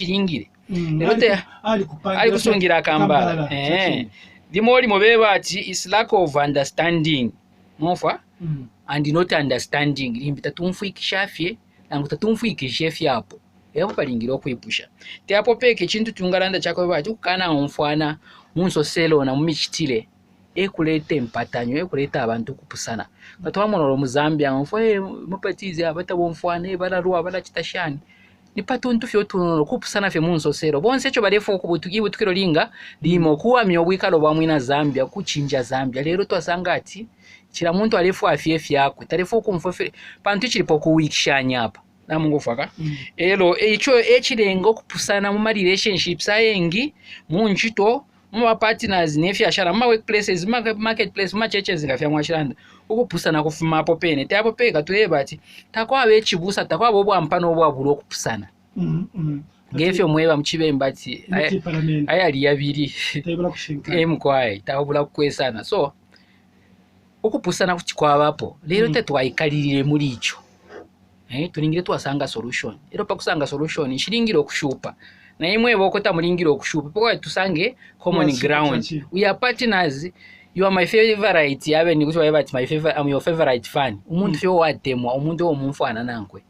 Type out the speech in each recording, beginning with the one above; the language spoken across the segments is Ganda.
chiringire erote ali kusungira akambala limoli mobeba ati is lack of understanding mofa and not understanding limbi tatumfuikishafye nangu tatumfuikishefye apo epo palingira okwipusha te apo peke chintu tungalanda chako bati ukana omfwana munsoselo na mumichitile ekuleta empatanyo ekuleta abantu kupusana katwamonolo mu Zambia mfwe mupatize abata bomfwana balaruwa balachitashani nipatuntu fyo tuno kupusana fye munsoselo bonse cyo balefo okubutugibu tukiro linga limo kuwa myobwikalo bwamwina Zambia kuchinja Zambia lero twasanga ati kila muntu alefu afyefi yakwe talefo kumfofere pantu chilipo kuwikishanya apa namungu faka elo echo echilengo kupusana mu relationships ayengi munchito mu partners nefi ashara ma workplaces marketplace ma churches ngafya mwashiranda ukupusana kufuma apo pene te apo peka tuleba ati takwa abechibusa takwa abo bwampano obwabulo okupusana ngefyo mweba mchibemba ati ayali yabiri emkwai tabula kukwesana so ukupusana kuchikwaba apo lero tetwaikalirire muri icho tulingire twasanga solution ero pakusanga solution shilingiro kushupa na imwe bokota mulingiro kushupa poko tusange common ground we are partners you are my favorite yabe nikuti wayebati my favorite I'm your favorite fan umuntu fyo watemwa umuntu omumfana nankwe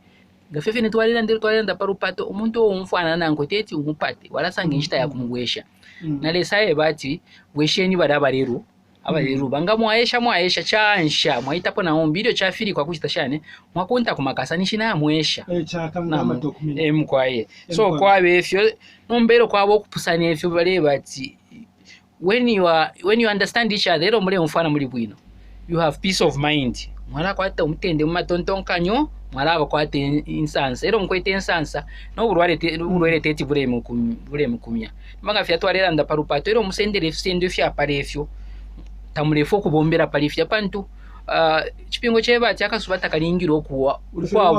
ngafefe netwalira ndero twalenda parupato umuntu omumfana nankwe teti umupate walasange nchita yakumugwesha na lesaye bati wesheni badaba lero abaleru banga mwaesha chansha mwaitapo na ombidio chafiri kwa kuchita shane mwakunta kumakasanishi na mwesha mkwaye so kwa befyo nombero kwabo kupusana efyo bale bati when you understand each other ero mule mfana muri bwino you have peace of mind mwala kwata umtende mu matontonkanyo mwala kwata insansa ero mkwete insansa no urware teti bure mukumya manga fya twarera nda parupato ero musendere sende fya parefyo tamulefo kubombera palifya pantu chipingo cheba chakasubata kalingiro kuwa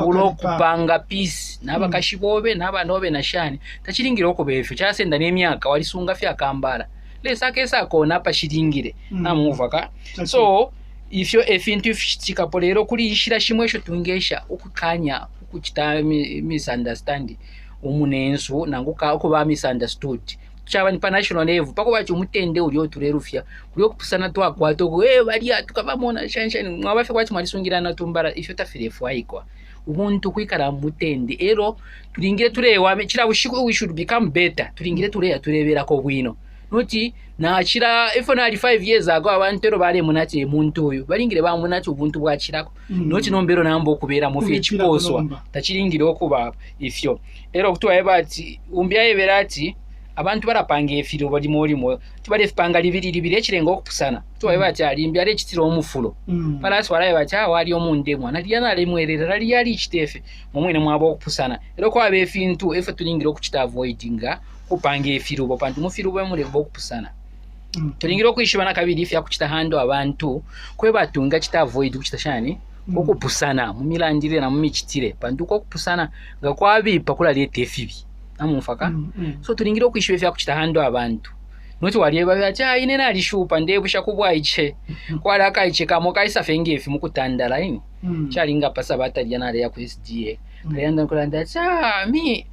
bulo kupanga peace nabakashibobe nabanobe na shani tachilingiro ko befyo chasenda nemyaka walisunga fya kambala lesa kesa kona pashilingire namuvaka so ifyo efintu chikapolero kuli ishira shimwesho tungesha ukukanya ukuchita misunderstanding umunenso nanguka kuba misunderstood chaba ni pa national level pako bacho mutende uli oturerufya uli okupusana twakwato bali atukabamona shanshani mwabafe kwachi mwalisungirana tumbara ifyo tafirefu ayikwa ubuntu kwikara mutende ero tulingire turewa chira bushiku we should become better tulingire turebera ko bwino noti na chira ifona ali 5 years ago abantu ero bale munati muntu uyu balingire ba munati ubuntu bwachirako noti nombero nambo kubera mufi chiposwa tachilingire okuba ifyo ero kutwaye bati umbyaye berati abantu barapange efiro bali molimo tibale fipanga libiri ekirengo okupusana tuwaye bati alimbya ale kitiro omufulo palasi walaye bati wali omundemwa naliyana alemwerera lali yali kitefe momwene mwabo okupusana ero kwa befintu efe tulingira okukita avoidinga kupanga efiro bopantu mufiru bemule okupusana tulingira okuyishibana kabiri ifya kukita hando abantu kwe batunga kita avoid kukita shani okupusana mumilandire na mumikitire pantu okupusana ngakwabipa kula lete efibi amufaka so tulingire okwishwe fya kuchita hando abantu noti walieba byacha inena alishupa ndebusha kubwa iche kwala kaiche kamo kaisa fengefi mukutandala ini chalinga pasa batali yana ya ku SDA kayanda kulanda cha mi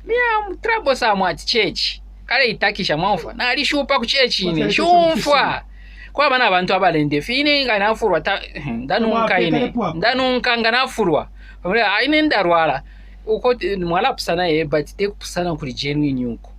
am trouble somewhat church kale itakisha mwafa na alishupa ku church ini shumfwa kwa bana abantu abalende fine nganafurwa ndanunka nganafurwa aine ndarwala uko mwala pusana but te kupusana kuri genuine yuko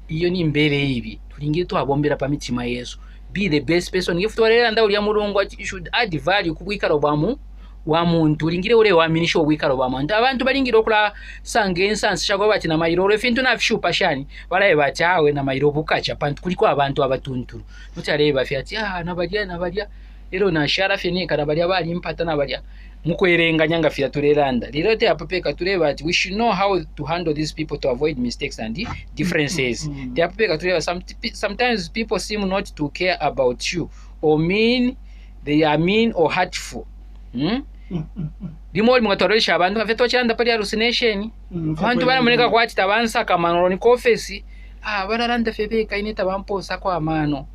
iyo ni mbere ibi tulingire twabombera pa mitima Yesu be the best person if twarera nda uri amurungu you should add value kubwikaro bwamu wa muntu ulingire ure waminisho ubwikaro bwamu abantu balingire okula sange instance chako bati na mayiro refintu na fishupa shani balaye bati awe na mayiro bukacha pantu kuliko abantu abatunturu mutale bafyati nabadia ero na shara fene kana balia bali impata na balia mukwerenga nyanga fya tureranda lirote apopeka tureba ati we should know how to handle these people to avoid mistakes and differences the apopeka tureba sometimes people seem not to care about you or they are mean or hurtful limoli mwatoresha abantu afeto chanda pali hallucination abantu bana muneka kwati tabansa kamanoro ni kofesi bararanda febeka ineta bamposa kwa amano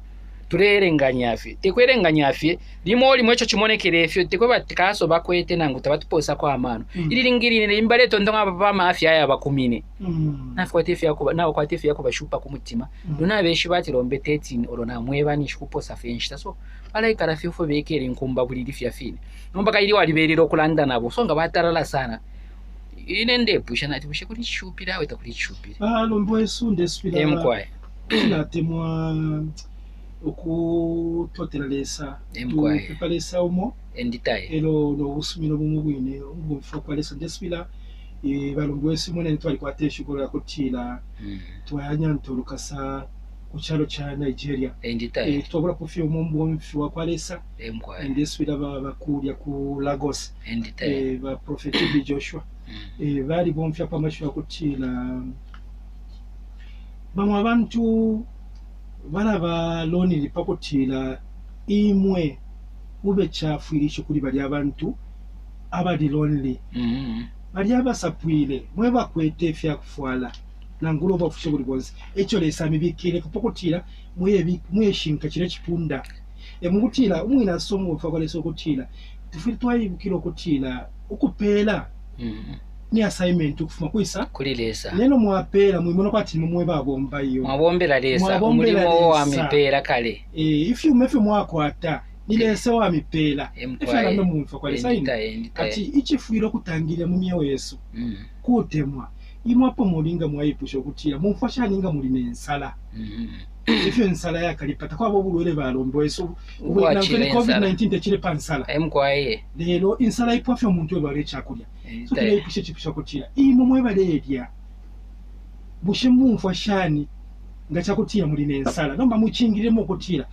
turerenganya afye tekwerenganya afye limoli mwecho chimonekere efyo tekwe batikaso bakwete nangu tabatuposa kwa amano ililingirire imbale tondonga baba mafya ya bakumine nafukwate efya yako nawo kwate efya yako bashupa kumutima dona beshi bati lombe 13 olona mweba ni shikuposa fenshita so ala ikara fifo bekere nkumba bulidi fya fine nomba kaili waliberiro kulanda nabo songa batarala sana inende pusha nati pushe kuri chupira weta kuri chupira lombo esunde spira emkwaye natemwa okutoteralesa tukalesa umo enditaye ero no busumiro bumubwine ubufo kwalesa ndespila balombo esimone ntwali kwatesha ukora kutira twanya ntolukasa kuchalo cha Nigeria enditaye tubura kufia umumbu mfi wa kwalesa emkwaye ndespila bakurya ku Lagos enditaye ba prophet Joshua bali bomfya pamashwa kutira bamwe abantu baraba loni lipakotira imwe ube chafuirisho kuri bali abantu abadi lonely bali abasapwile mwe bakwete fya kufwala nangulo bafushe buli bonse echo lesa mibikire kupakotira mwe shinka kire kipunda mugutira umwina somo ufakwaleso kutira tufitwayi bukiro kutira ukupela ni assignment ukufuma kuisa kuri lesa neno mwapera mwimono kwati mumwe babomba iyo mwabombera lesa umulimo wa mipera kale if you mefe mwakwata nilese wa mipera efala no mumfa kwa lesa ati ichifuiro kutangire mumyewo Yesu kutemwa imwapo mulinga mwayipusho kutira mumfasha ninga muri nensala ifyo nsala yakalipata kwa bo bulwele balombo Yesu ubona COVID-19 tekire pansala emkwaye lero insala ipafyo muntu webale chakulya so tulepishe chipisho kutira imo mwebalelya bushe mumfashani ngacha kutira muri nensala nomba muchingiremo kutira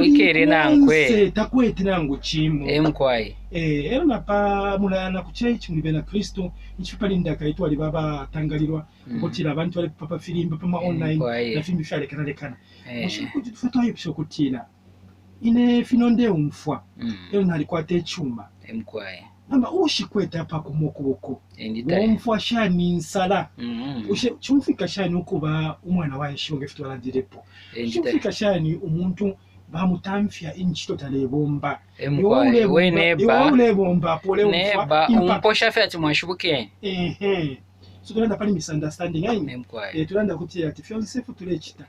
ikere nankwe takwete nangu chimo emkwaye ero napa mulana kuchechi muri bena Kristo ichipali kaitwa ali baba tangalirwa kutira abantu bali papa filimba pama online na filmi fyale kanalekana mushe kutufata ipisho kutira ine finonde umfwa ero nali kwate chuma emkwaye namba ushikweta hapa kumukuboko umfwa shani nsala chumfika shani ukuba umwana wae shonge fitwala direpo chumfika shani umuntu bamutamfya inchito talebomba weneba bomba pole umfa umposha fya timwashubuke so tulanda pali misunderstanding ayi tulanda kutira ati fiance fu tulechita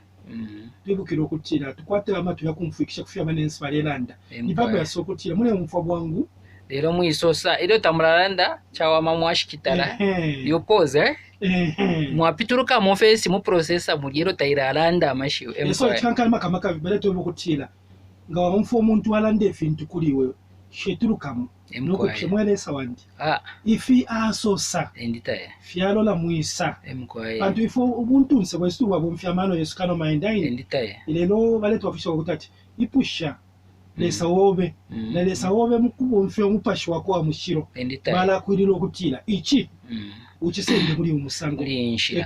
twibukiro kutira tukwate amatu yakumfikisha kufya manensi balelanda ni baba yasokutira mune umfwa bwangu lero mwisosa ilo tamulalanda chawa mamwashikitara yopoze mwapituruka mu face mu processor mugiro tairalanda amashiwe eso chankala makamaka baleto bokutira ngawa umfo umuntu alande efintu kuliwe sheturukamo nuko chemwelesa wandi ifi asosa enditaye fyalola mwisa emkwaye bantu ifo ubuntu nse bwestu wabumfyamano Yesu kano maindaine enditaye lelo baleto afisha okutati ipusha lesa wobe na lesa wobe mukubo mfyo mupashi wako wa mushiro bala kwirilo kutira ichi uchisende kuli umusango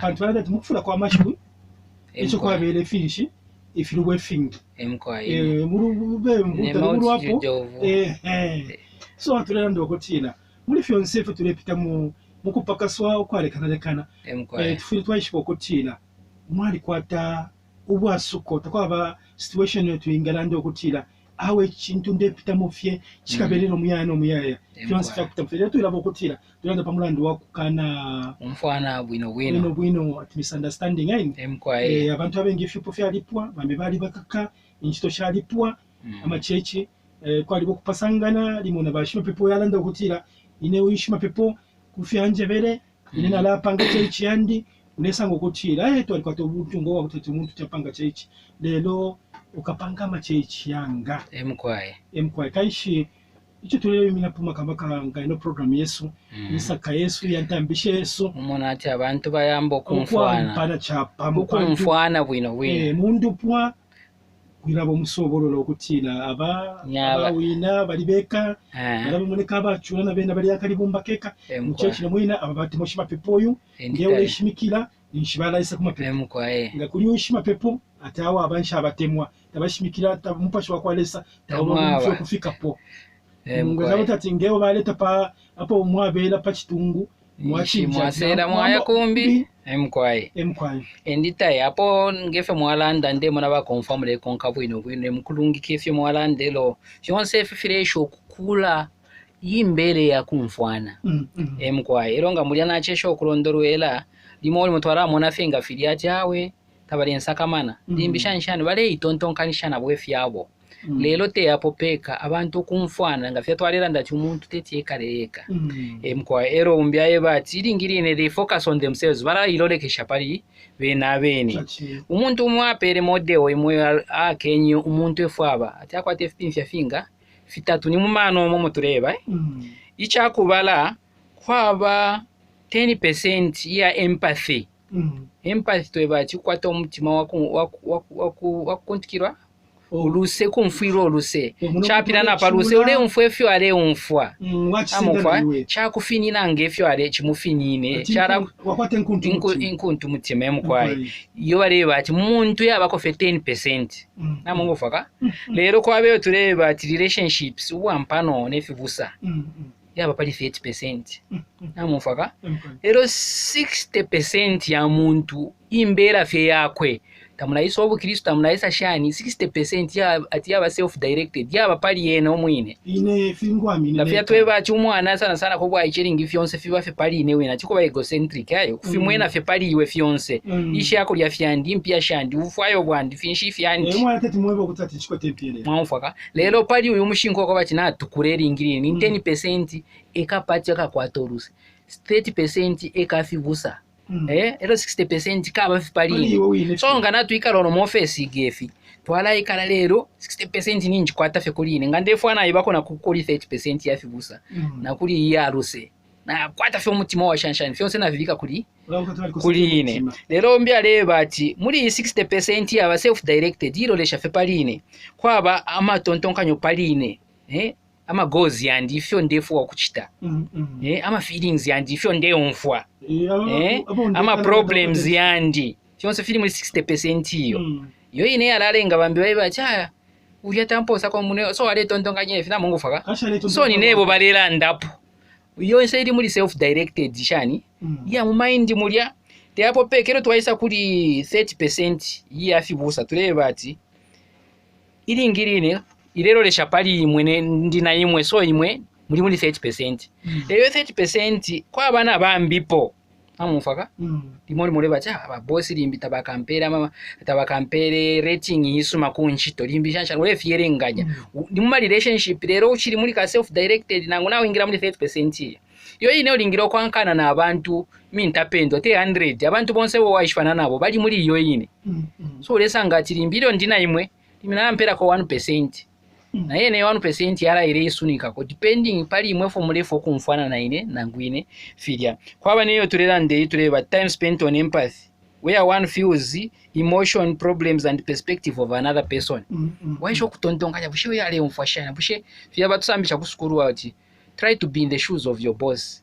kantu balati mukufula kwa mashwi icho kwa bele finshi ifirwe fingi emkwaye murube mutaro wapo so atulera ndo kutira muri fiance fe tulepita mukupakaswa okwalekanalekana tufiri twayishiko kutira mwali kwata ubwasuko takwaba situation yetu ingalande okutira awe chintu ndepita mufye chikabelero muyaya fiance fa kutafere tulabo kutira tulanda pamulando wakukana umfana bwino at misunderstanding emkwaye abantu abengi fipo fyalipwa bambe bali bakaka inchito shalipwa amachechi kwali bokupasangana limona bashima pepo yalanda kutira ine wishima pepo kufyanje bere ine nalapanga chechi yandi unesango kutira to alikuwa to buntu ngo wakutete umuntu chapanga chechi lelo ukapanga machechi yanga emkwaye kaishi icho tulele mina puma kambaka ngaino program Yesu nisaka Yesu yantambishe Yesu umona ati abantu bayambo kumfwana pana chapa kumfwana bwino mundu pwa kwirabo musoborolo kutira aba wina balibeka barabo moneka abacura na benda bali yakalibumba keka muchechi na mwina ababati moshima pepoyu ngewe ishimikira nishibala isa kuma pepo ngakuri ushima pepo atawa abansha abatemwa tabashimikira tamupashi wakwalesa tawo kufika po ngazabo tatingewe baleta pa apo mwabela pa chitungu mwasera mwaya kumbi emkwai endita yapo ngefe mwalanda nde mona ba confirm le konka bwino mkulungi kefe mwalanda lo fyonse fifresho kukula yimbere ya kumfwana emkwai eronga mulya na chesho kulondorwela limoli mutwara mona fenga filiati yawe tabali ensakamana limbishanshana bale itontonkanishana bwefi yabo lelo te apopeka abantu kumfwana ngafya twalera ndati umuntu tete ekareka emkwa ero umbyaye bati iringirine they focus on themselves bara ilolekesha pali bena bene umuntu umwapere modeo imwe akenye umuntu efwaba ati akwate fpinfya finga fitatu ni mumano momo tureba ichakubala kwaba 10% ya empathy empathy twebati kwata umutima wakuntikirwa oluse kumfwiro oluse chapira na paluse ole umfwefyo ale umfwa amufwa chakufinina ngefyo ale chimufinine chara wakwate inkuntu mutima emkwai yo bareba ati muntu yabako 10% namungufaka lero kwabeyo tureba ati relationships uwampano nefibusa yaba pali 30% namufaka lero 60% ya muntu imbera fye yakwe tamulaisa obukristo tamulaisa shani 60% ya ati yaba self directed yaba pali yene omwine ine fingwami na fya tweba chumwana sana ko bwa ichiringi fyonse fiba fe pali ine wena chiko ba egocentric ayo kufimwena fe pali iwe fyonse ishi yako lya fyandi mpya shandi ufwayo bwandi finshi fyandi mwana tete mwebo kutati chiko tempere mwamfaka lelo pali uyu mushinko ko bachina tukureri ngiri ni 10% ekapati akakwatorusi 30% ekafibusa ero 60% kaba fipali so ngana tuikala no office gefi twala ikala lero 60% ninji kwata fe kuline ngande fwana ibako na kukoli 30% ya fibusa na kuli yaruse na kwata fe mutima wa shanshani fyonse na vivika kuline lero mbya leba ati muri 60% ya self directed iro lesha fe paline kwaba ama tontonkanyo paline ama goals yandi fyo ndefu wa kuchita ama feelings yandi fyo nde umfwa ama problems yandi fyonse fili muri 60% iyo ine yalalenga bambi bayiba chaya ulya tamposa kwa mune so wale tontonga fina mungu faka so ni nebo balela ndapo iyo nse ili muri self directed shani ya mu mind mulya te hapo pekero twaisa kuri 30% ya fibusa tuleba ati ili ngirine ilero lesha pali imwe ndina imwe so imwe muri 30% leyo 30% kwa bana bambipo amufaka limori muleba cha aba boss limbi tabakampere rating yisuma kunchito limbi shansha ule fierenganya ni mu relationship lero uchiri muri ka self directed nangu nawe ingira muri 30% yo ine olingiro kwankana na abantu mintapendo te 100 abantu bonse bo waishwana nabo bali muri yo ine so lesanga chilimbiro ndina imwe limina mpera ko 1% na yene 1% yara ile isunika ko depending pali imwe formula fo kumfana na ine nangwine filia kwaba niyo turera nde tureba time spent on empathy where one feels emotion problems and perspective of another person waisho kutontonga bushe yale umfashana bushe fia batusambisha kusukuru ati try to be in the shoes of your boss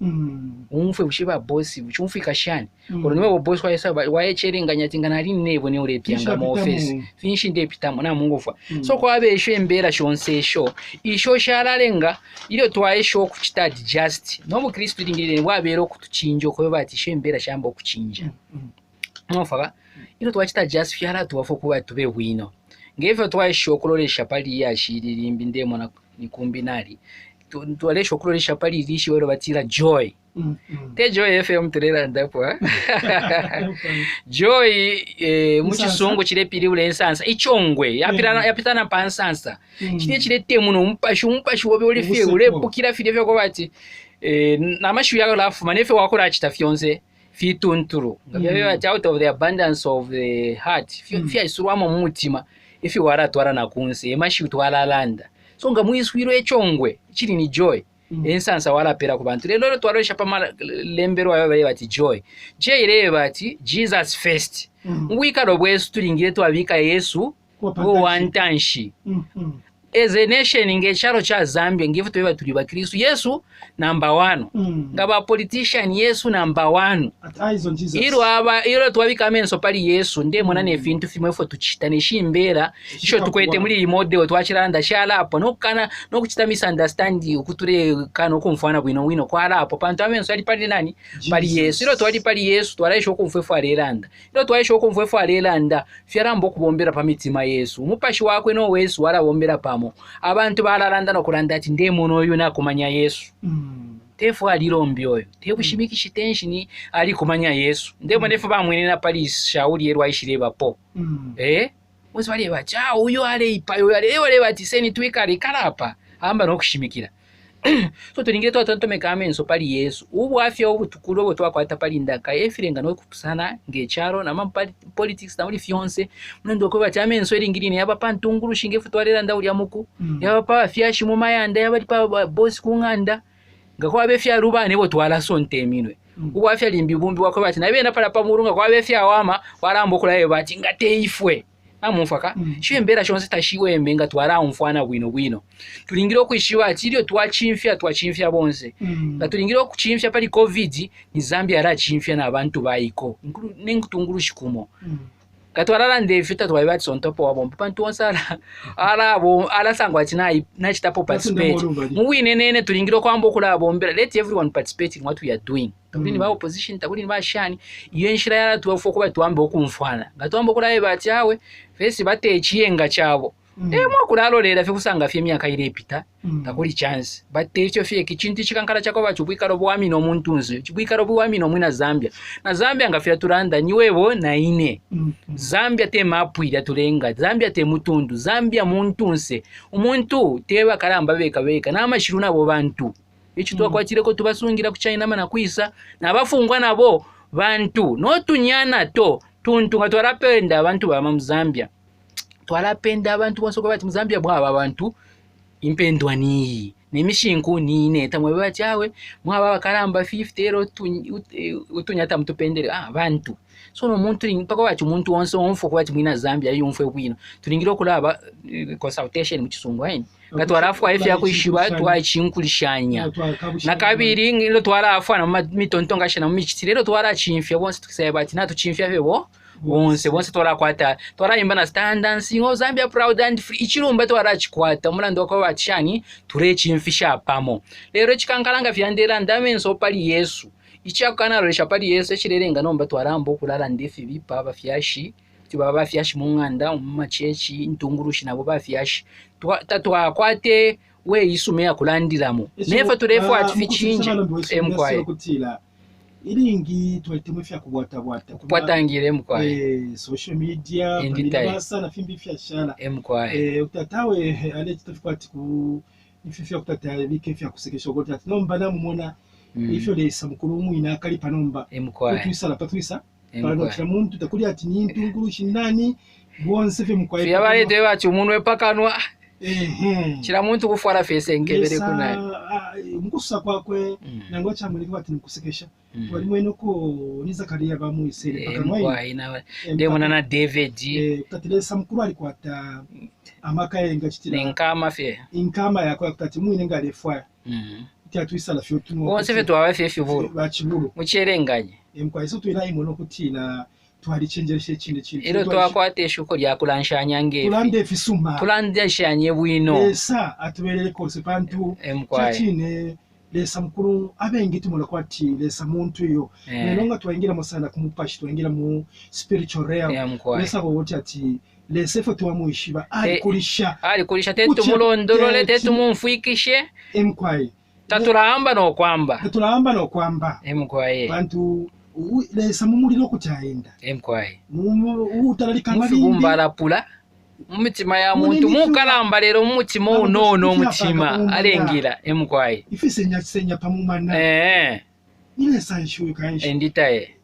umfe bushiba boss buchumfika shani oloniwe boss kwa yesa waye cherenganya tingana rini nebo ne urepianga mu office finish nde pitamo na mungufa so kwa abesho embera shonse sho isho sharalenga ile twaye sho kuchita just no mu Kristo ringire wabero kutuchinjo ko bati shembera shambo kuchinja nofaka ile twachita just fyara tuwafo kuba tube bwino ngeve twaye sho kuloresha pali ya shiririmbi ndemo na nikumbinari tuwalesho kuloresha pali ilishi wero batira joy te joy FM turera ndapo joy muchisungu chile pili ule nsansa ichongwe yapitana pa nsansa chile temuno umpashi wobe ule fie ule pukira fide vyo bati namashu yako lafu manefe wakora achita fyonse fitunturu ngabyo ati out of the abundance of the heart fia isuruwa mu mutima ifi waratwara nakunse emashi utwala landa so ngamwiswiro echongwe chili ni joy ensansa wala pera ku bantu lero twaresha pa lembero ayo bati joy je bati Jesus first ngwika robwesu tulingire twabika Yesu go wantanshi as a nation ngecharo cha Zambia ngifu tuweba tuli bakristo Yesu number 1 ngaba politician Yesu number 1 iro twabika menso pali Yesu nde mona ne fintu fimwefo tuchitane shimbera isho tukwete muri model twachiranda shala apo nokana nokuchita misunderstanding ukuture kana okumfana bwino kwala apo pantu amenso ali pali nani pali Yesu iro twali pali Yesu twaraisho okumfefu alelanda iro twaisho okumfefu alelanda fyarambo kubombera pamitima Yesu mupashi wakwe no Yesu wala bombera pamo abantu balalanda nokulanda ati nde muno oyo nakumanya Yesu tefu alirombi oyo tekushimikisha tension ali kumanya Yesu nde mwenefu bamwenena pali shauri yerwa ishireba po mwezi wale bacha uyo ale ipayo wale bati seni twikali kalapa amba nokushimikira so tulingire twatanto mekamenso pali Yesu ubu afya ubu tukuro bo twakwata pali ndaka efirenga no kupusana ngecharo na politics na uli fiance munendo ko bati amenso eringirine yaba pantunguru shinge futwarera ndauli amuku yaba pa afyashi mu mayanda yaba pa boss kunganda ngako abefya ruba nebo twala sonte minwe ubu afya limbi bumbi wako bati nabenda pala pamurunga kwa abefya wama warambo kulaye bati ngate ifwe amufaka shiwe mbera shonse tashiwe mbenga twara umfana bwino tulingire okwishiwa atiriyo twachimfya bonse tulingire okuchimfya pali covid ni Zambia ara chimfya na abantu bayiko nengutunguru shikumo katwarala ndefita twabati sontopo wabomba pantu onsala ala sangwa tina na chitapo participate muwine nene tulingire kwambo kula bombera let everyone participate in what we are doing tabini ba opposition tabini ba shani iyo nshira yala tuwafoko batwambe okumfana gatwambo kula ebati yawe fesi bate chiyenga chabo mwa kulalo lera fe kusanga fye myaka irepita takuli chance bate cyo fye kichinti chikankala chako bachubwikaro bwami no muntunze chubwikaro bwami no mwina na Zambia ngafira turanda niwebo na ine Zambia te mapwira tulenga Zambia te mutundu Zambia muntunse umuntu teba karamba beka na mashiruna abo bantu ichi twakwakireko tubasungira ku China mana kwisa nabafungwa nabo bantu no tunyana to tuntu ngatwarapenda abantu ba mu Zambia twalapenda abantu bonsoko bati mu Zambia bwaba abantu impendwa ni nemishinku ni neta mwe bati awe mwaba bakaramba 50 ero utunyata mtupendere abantu so no muntu mpaka bati umuntu wonse wonfo ko bati mwina Zambia yumfwe bwino tulingiro kulaba consultation mu kisungu haini ngatwarafu afi yakwishiba twachinkulishanya na kabiri ngilo twarafu na mitontonga shana mu michitirero twarachimfya bonse tukisaya bati natu chimfya bebo bonse twarakwata twarayimba na standards ngo Zambia proud and free ichirumba twarachikwata mulando ko bachani turechimfisha pamo lero chikankalanga vyandera ndamenso pali Yesu ichakana resha pali Yesu echirerenga nomba twarambo kulala ndifi bipa bafyashi tibaba fyashi munganda machechi ntungurushi nabo bafyashi twakwate we isumea kulandiramo nefa turefu atifichinje emkwaye iringi twalitemwe fya kubwatangire emkwaye social media basa na fimbi fya shala emkwaye utatawe ale tutafikwati ku ififya kutata bike fya kusekesha gota nomba namumona ifyo lesa mukuru mwina kali panomba twisa pano kya muntu takuli ati ni ntungurushi nani bonse fe mukwaye fya balete bacu umuntu epakanwa kira muntu kufwara fese ngebere kunaye mukusa kwakwe nango chamulike bati nikusekesha wali mweno ko Zakaria bamu isere pakanwa ndemona na David tatilesa mukuru ali kwata amaka yenga chitira inkama fe inkama yako yakati mwine ngale fwa twisa la fyo tuno bonse fe twawe fe fyo bachiburu mucherenganye emkwa iso twira imono kutila twali chenjereshe chinde ero twakwate shuko lya kulanshanya ngebe tulande fisuma tulande shanye bwino esa atuberere kose pantu chine lesa mukuru abengi tumula kwati lesa muntu yo nenonga twaingira musana kumupashi twaingira mu spiritual realm lesa bowote ati lesa fo twamuishiba ali kulisha tetu mulondolole tetu mumfuikishe emkwaye tatulamba no kwamba emkwaye bantu lesa mumuliro kutaenda emkwaye utalikanga bumbala pula mumitima ya muntu mukalamba lero mumutima unono mutima alengira emkwaye ifisenya pamumana ile sanshu kanshi enditaye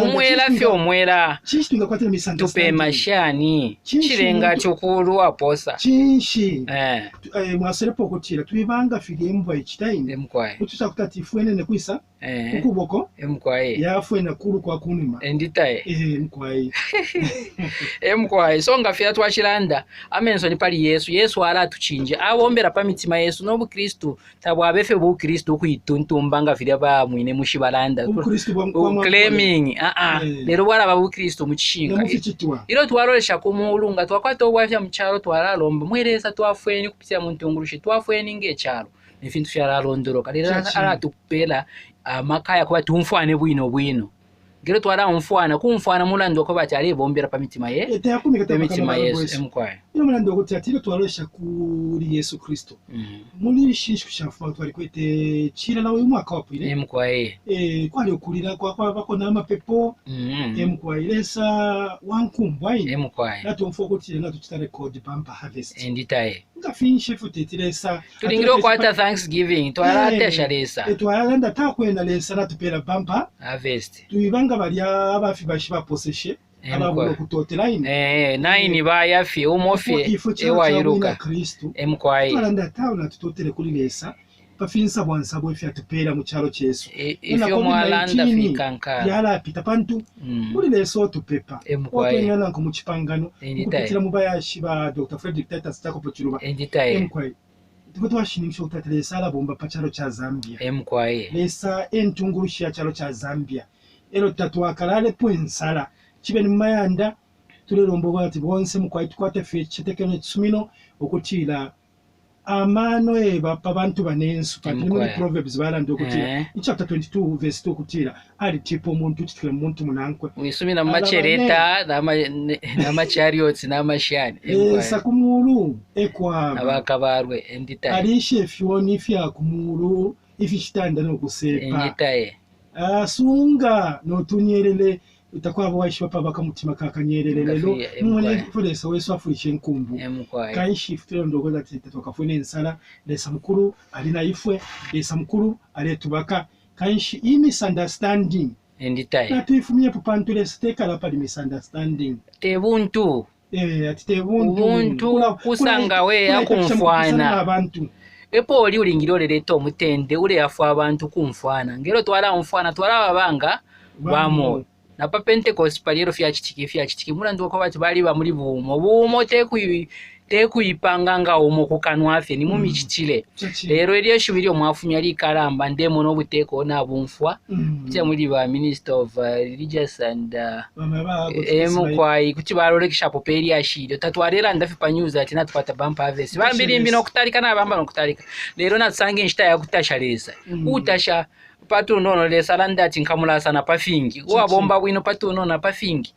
umwela fyo umwela tupe mashani chirenga chukuru aposa chinshi mwaselepo kutira twibanga figembo ichitaine emkwaye utusa kutati fuene ne kwisa ukuboko emkwaye yafu na kulu kwa kunima enditaye emkwaye emkwaye so nga fya twashilanda amenso ni pali Yesu ala tuchinje abombera pa mitima Yesu no Kristo tabwabefe bu Kristo kuyituntumba nga vile ba mwine mushibalanda claiming lero bwala ba bu Kristo muchishinga ilo twalolesha kumulunga twakwata obwafya mchalo twalalomba mweresa twafweni kupitia muntungurushe twafweni ngechalo nefintu fyalondoroka lero ala tukupela makaya kuba tumfwane bwino ngero twala umfwana kumfwana mulando ko bati ali bombera pa mitima mitima Yesu emkwaye ino mulando ko tatiro twalosha kuri Yesu Kristo muri shishu shafa twali kwete chira nawe mwaka wapire emkwaye kwali okulira kwa bako na mapepo emkwaye lesa wankumbwa emkwaye natumfo ko tire na tuchita record bumper harvest enditaye ngafinishe futi tiresa tulingiro kwata Thanksgiving twala tesha lesa twalanda takwenda lesa natupera bumper harvest tuibanga bali abafi bashiba poseshe ababulo kutotela ine 9 bayafi umofi ewayiruka emkwaye twalanda tauna tutotele kuli lesa pafinsa bwansa bwe fya tupera mu chalo chesu ifyo mwalanda fikanka yala pita pantu kuli leso tupepa okengana nko mu kipangano kutira mu bayashiba Dr. Frederick Titus Jacob Chiruba emkwaye twashinisha utatele sala bomba pa chalo cha Zambia emkwaye lesa entungurusha chalo cha Zambia ero tatwakalale pwensala kibe nimayanda tulelombo bati bonse mukwaye tukwate feche tekene tsumino okutira amano bapa bantu banensu pati muri Proverbs balando okutira chapter 22 verse 2 okutira ali tipo omuntu kitikira omuntu munankwe wisumina machereta na machariots na mashani sakumulu ekwa abakabarwe enditaye ali chef yoni fya kumulu ifishitanda no kusepa enditaye sunga no tunyerele utakwabo waishiwa pa bakamutima kakanyerele lelo mwene polesa weso afurishe nkumbu kai shift ndogo za twakafune nsala lesa mukuru alina ifwe lesa mukuru aletubaka kai misunderstanding enditaye natwifumye pupantu lesa tekala pa misunderstanding tebuntu ati tebuntu kusanga we akumfwana abantu epo oli ulingiro leleto omutende ule yafu abantu kumfwana ngero twala umfwana twala babanga bamo na pa Pentecost palero fya kitiki mulando ko bati bali ba muri bumo tekuyipanga nga omo kukanwa afe ni mumichitile lero eliyo shubiri omwafunya ali kalamba ndemo no buteko na bumfwa kya muri ba Minister of Religious and emkwayi kuti balolekisha poperi ashide tatwarera ndafi pa news ati natupata bumper harvest bambirimbi no kutalika na bamba no kutalika lero natsange nshita ya kutasha lesa utasha patu nono lesa landa ati nkamula sana pafingi wa bomba bwino patu nono pafingi